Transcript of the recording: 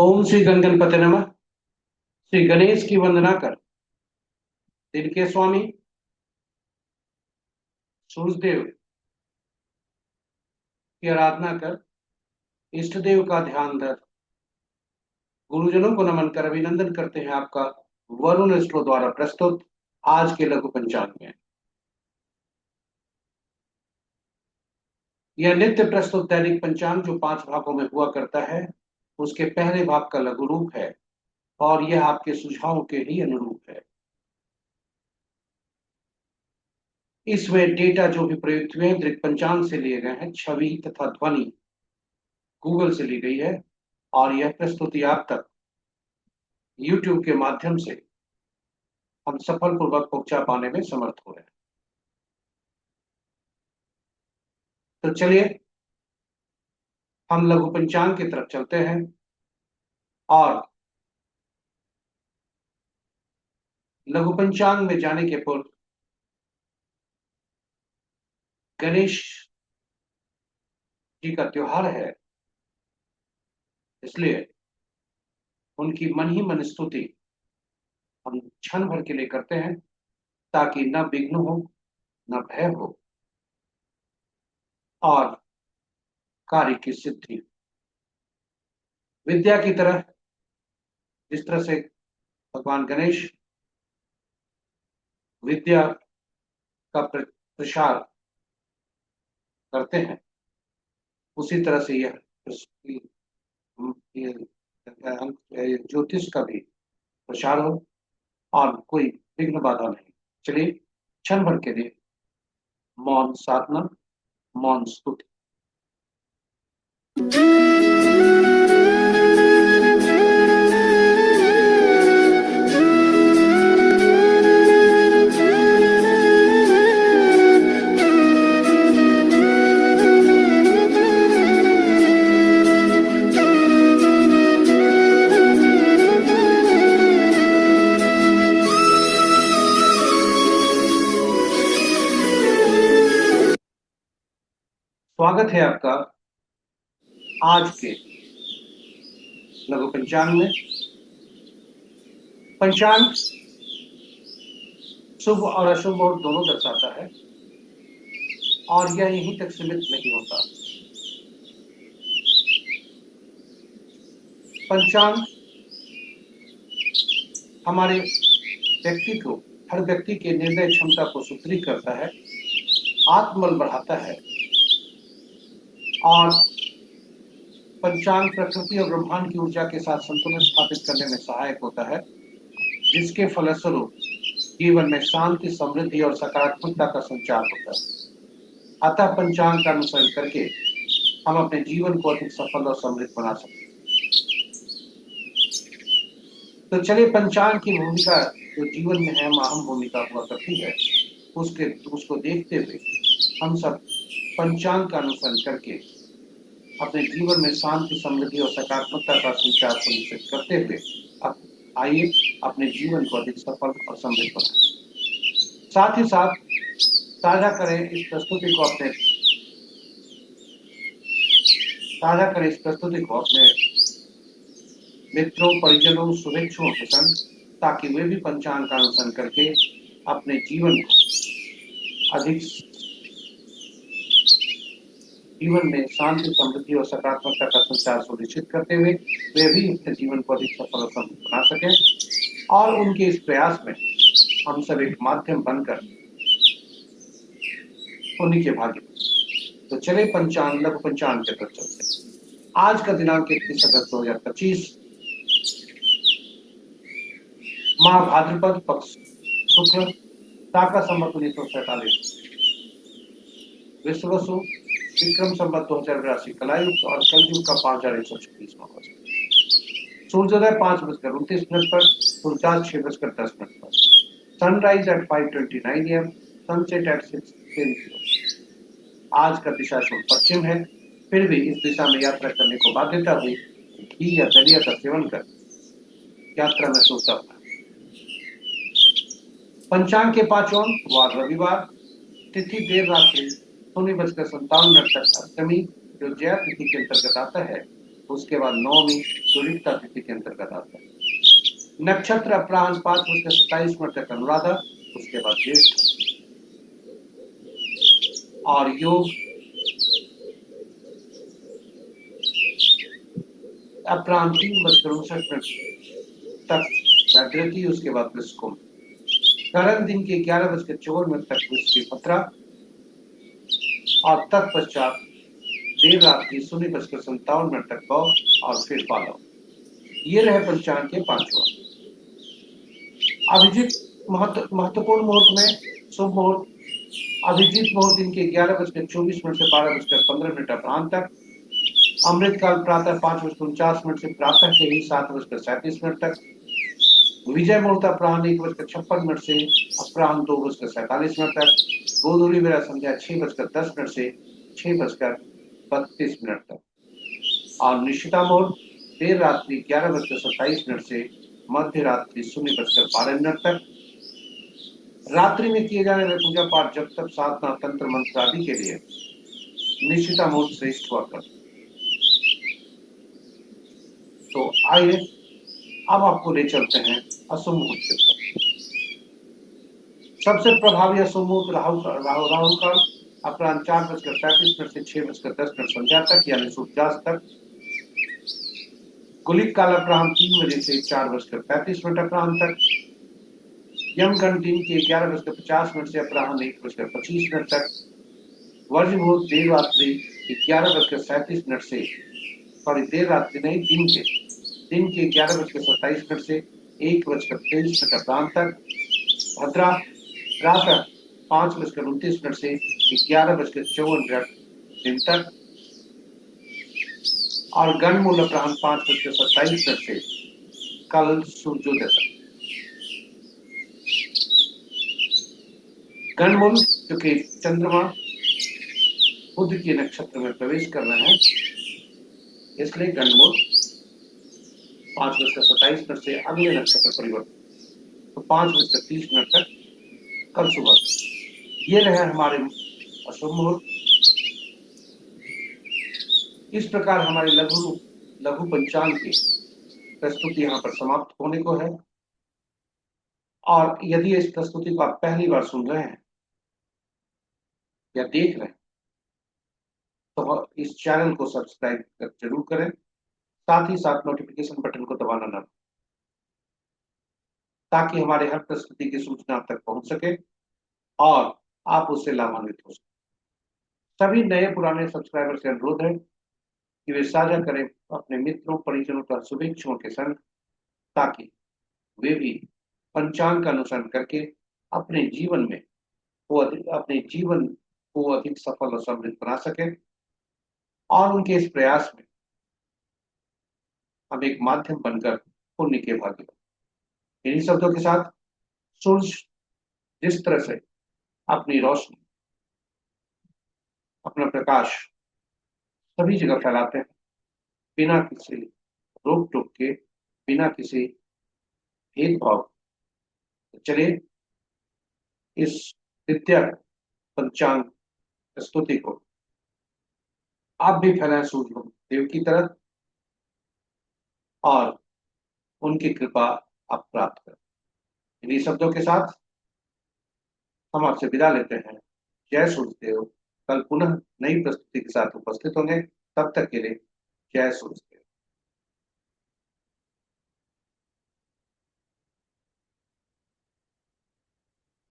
ओम श्री गणगणपति नमः। श्री गणेश की वंदना कर, दिन के स्वामी सूर्यदेव की आराधना कर, इष्ट देव का ध्यान धर, गुरुजनों को नमन कर अभिनंदन करते हैं आपका वरुण स्टोर द्वारा प्रस्तुत आज के लघु पंचांग में। यह नित्य प्रस्तुत दैनिक पंचांग जो 5 भागों में हुआ करता है, उसके पहले भाग का लघु रूप है और यह आपके सुझावों के ही अनुरूप है। इसमें डेटा जो भी प्रयुक्त हुए हैं दृक पंचांग से लिए गए हैं, छवि तथा ध्वनि गूगल से ली गई है और यह प्रस्तुति आप तक YouTube के माध्यम से हम सफलपूर्वक पहुंचा पाने में समर्थ हो रहे हैं। तो चलिए हम लघु पंचांग की तरफ चलते हैं और लघु पंचांग में जाने के पूर्व गणेश जी का त्योहार है, इसलिए उनकी मन ही मन स्तुति हम क्षण भर के लिए करते हैं ताकि न विघ्न हो न भय हो और कार्य की सिद्धि। विद्या की तरह जिस तरह से भगवान गणेश विद्या का प्रसार करते हैं, उसी तरह से यह ज्योतिष का भी प्रसार हो और कोई विघ्न बाधा नहीं। चलिए क्षण भर के लिए मौन साधना, मौन स्तुति। स्वागत है आपका आज के लघु पंचांग में। पंचांग शुभ और अशुभ और दोनों दर्शाता है और यह यहीं तक सीमित नहीं होता। पंचांग हमारे व्यक्ति को, हर व्यक्ति के निर्णय क्षमता को सुदृढ़ करता है, आत्मबल बढ़ाता है और पंचांग प्रकृति और ब्रह्मांड की ऊर्जा के साथ संतुलन स्थापित करने में सहायक होता है, जिसके फलस्वरूप जीवन में शांति, समृद्धि और सकारात्मकता का संचार होता है। अतः पंचांग का अनुसरण करके हम अपने जीवन को अधिक सफल और समृद्ध बना सकते हैं। तो चलिए पंचांग की भूमिका जो जीवन में है अहम भूमिका हुआ करती है, उसको देखते हुए हम सब पंचांग का अनुसरण करके अपने जीवन में शांति, समृद्धि और सकारात्मकता का संचार सुनिश्चित करते हुए अब आइए अपने जीवन को अधिक सफल और समृद्ध बनाएं। साथ ही साथ साझा करें इस प्रस्तुति को अपने मित्रों, परिजनों, शुभेच्छुओं के संग, ताकि वे भी पंचांग का अनुसरण करके अपने जीवन में शांति, समृद्धि और सकारात्मकता का संचार सुनिश्चित करते हुए वे भी अपने जीवन को अधिक सफल और समृद्ध बना सकें और उनके इस प्रयास में हम सब एक माध्यम बनकर उन्हीं के भाग्य। तो चले पंचांग, लघु पंचांग के तरफ चलते हैं। आज का दिनांक 31 अगस्त 2025, माह भाद्रपद पक्ष शुक्ल, शाका संवत 1947, विश्ववसु विक्रम संवत 2082 कलायुग और कलयुग का 5126वां वर्ष। सूर्योदय 5:29 पर, सूर्यास्त 6:10 पर, sunrise at 5:29 AM, sunset at 6:10 PM। आज का दिशा शुभ पश्चिम है, फिर भी इस दिशा में यात्रा करने को बाध्यता हुई घी या दलिया का सेवन कर यात्रा में शुभता हुआ। पंचांग के 5 वार रविवार, तिथि देर रात्रि 19:57 तक अष्टमी जो जया तिथि के अंतर्गत आता है उसके बाद नौमी सुलिप्ता तिथि के अंतर्गत आता है। नक्षत्र अपराह्न 5:27 तक अनुराधा, उसके बाद ज्येष्ठ। और योग अपराह्न 3:59 तक वैधृति, उसके बाद वृषकुंभ। करण दिन के 11:54 तक वृश्चिक पत्रा, और तत्पश्चात देर रात्रि 0:57 तक पौ, और फिर पालव। ये रहे पंचांग के पांचवा। अभिजीत महत्वपूर्ण मुहूर्त में शुभ मुहूर्त। अभिजीत मुहूर्त दिन के 11:24 से 12:15 अपराह्न तक। अमृतकाल प्रातः 5:49 से प्रातः के ही 7:37 तक। विजय मुहूर्त अपराह्न 1:56 से अपराह्न 2:47 तक। गोधूली बेला संध्या 6:10 से 6:32 तक। और निशिता मुहूर्त देर रात्रि 11:27 से मध्य रात्रि 0:12 तक। रात्रि में किए जाने वाले पूजा पाठ, जब तक साधना, तंत्र मंत्र आदि के लिए निशिता मुहूर्त श्रेष्ठ हुआ कर। तो आइए अब आपको ले चलते हैं अशुभ मुहूर्त के तरफ। सबसे प्रभावी अशुभ मुहूर्त राहु काल अपराह्न 4:35 से 6:10 संध्या तक, यानी सूर्यास्त तक। गुलिक काल अपराह्न 3 बजे से 4:35 अपराह्न तक। यमगंड दिन के 11:50 से अपराह्न 1:25 तक। वर्ज मुहूर्त देर रात्रि 11:37 से, सॉरी देर रात्रि नहीं, दिन के 11:27 से 1:23 अपराह्न तक। भद्रा प्रातः 5:29 से 11:54 दिन तक। और गणमूल अपराह्न 5:27 से कल सूर्योदय तक। गणमूल क्योंकि चंद्रमा बुध के नक्षत्र में प्रवेश कर रहे हैं, इसलिए गणमूल 5:27 से अगले नक्षत्र परिवर्तन, तो 5:30 तक कल सुबह। ये रहे हमारे अशुभ मुहूर्त। इस प्रकार हमारे लघु पंचांग की प्रस्तुति यहाँ पर समाप्त होने को है। और यदि इस प्रस्तुति को आप पहली बार सुन रहे हैं या देख रहे हैं, तो इस चैनल को सब्सक्राइब जरूर करें, साथ ही साथ नोटिफिकेशन बटन को दबाना न, ताकि हमारे हर प्रस्तुति की सूचना आप तक पहुंच सके और आप उससे लाभान्वित हो सके। सभी नए पुराने सब्सक्राइबर से अनुरोध है कि वे साझा करें अपने मित्रों, परिजनों तथा शुभेच्छुओं के संग, ताकि वे भी पंचांग का अनुसरण करके अपने जीवन को अधिक सफल और समृद्ध बना सके। और उनके इस प्रयास में हम एक माध्यम बनकर पुण्य के भागी बने। इन्हीं शब्दों के साथ, सूर्य जिस तरह से अपनी रोशनी, अपना प्रकाश सभी जगह फैलाते हैं, बिना किसी रोक टोक के, बिना किसी भेदभाव, चलिए इस विद्या पंचांग प्रस्तुति को आप भी फैलाएं सूर्य देव की तरह, और उनकी कृपा आप प्राप्त करें। इन्हीं शब्दों के साथ हम आपसे विदा लेते हैं। जय सूर्यदेव। कल पुनः नई प्रस्तुति के साथ उपस्थित होंगे। तब तक के लिए जय सूर्य।